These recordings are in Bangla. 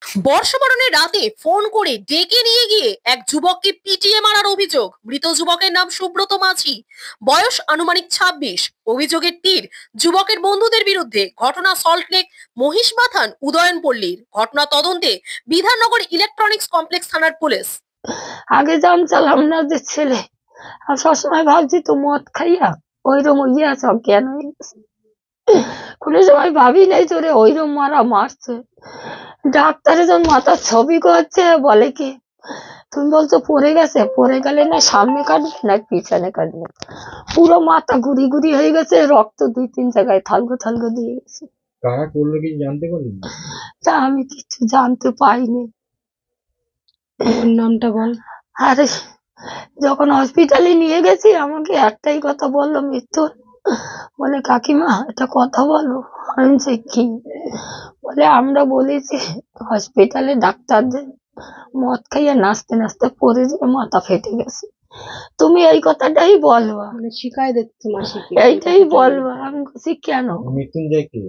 বর্ষবরণের রাতে ফোন করে ডেকে নিয়ে গিয়ে এক যুবককে পিটিয়ে মারার অভিযোগ। মৃত যুবকের নাম সুব্রত মাঝি, বয়স আনুমানিক 26। অভিযোগের তীর যুবকের বন্ধুদের বিরুদ্ধে। ঘটনা সল্টলেক মহিষবাথান উদয়নপল্লীর। ঘটনা তদন্তে বিধাননগর ইলেকট্রনিক্স কমপ্লেক্স থানার পুলিশ। আগে জানতাম না যে ছেলে, আর সবসময় ভাবছি তো মদ খাইয়া ওইরকম ইয়ে আছে, অজ্ঞান হয়ে গেছে। কোনো সময় ভাবি নাই তোরে ওইরকম মারছে। ডাক্তারে যখন মাথার ছবি করছে বলে কি, তুমি বলছো পড়ে গেছে, পড়ে গেলে না সামনে কাটবে না পিছনে কাটবে, পুরো মাথা ঘুরি ঘুরি হয়ে গেছে, রক্ত 2-3 জায়গায় থালগো থালগো দিয়ে গেছে। কারা করলো কি জানতে পারলেন? তা আমি কিছু জানতে পাইনি। নামটা বল। আরে যখন হসপিটালে নিয়ে গেছি আমাকে একটাই কথা বললো, মিথুন বলে কাকিমা একটা কথা বলো। আমি বলছি কি? বলে আমরা বলেছি হসপিটালে ডাক্তারদের মদ খাইয়া নাচতে নাচতে পড়ে যেয়ে মাথা ফেটে গেছে, তুমি এই কথাটাই বলবা, শিখাই দিচ্ছে মাসিকে, এইটাই বলবা। আমি বলছি কেন? মৃত্যুঞ্জয় কে?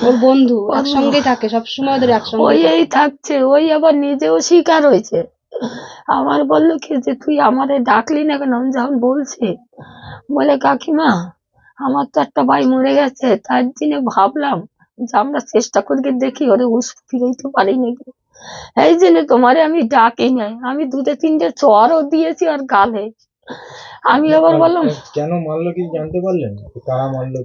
ওর বন্ধু, একসঙ্গে থাকে সবসময়, ওদের একসঙ্গে ওই এই থাকছে, ওই আবার নিজেও শিকার হয়েছে। আমার বললো কি যে তুই আমারে ডাকলি না কেন? আমি যখন বলছি বলে কাকিমা আমার তো একটা ভাই মরে গেছে, তার জন্য ভাবলাম যে আমরা চেষ্টা করে দেখি ওরে হুঁশ ফিরাইতে পারি নাকি, এই জন্য তোমারে আমি ডাকি নাই। আমি 2-3টে চড়ও দিয়েছি আর গালে। আমি আবার বললাম কেন মারলো কি জানতে পারলেন? কারা মারলো?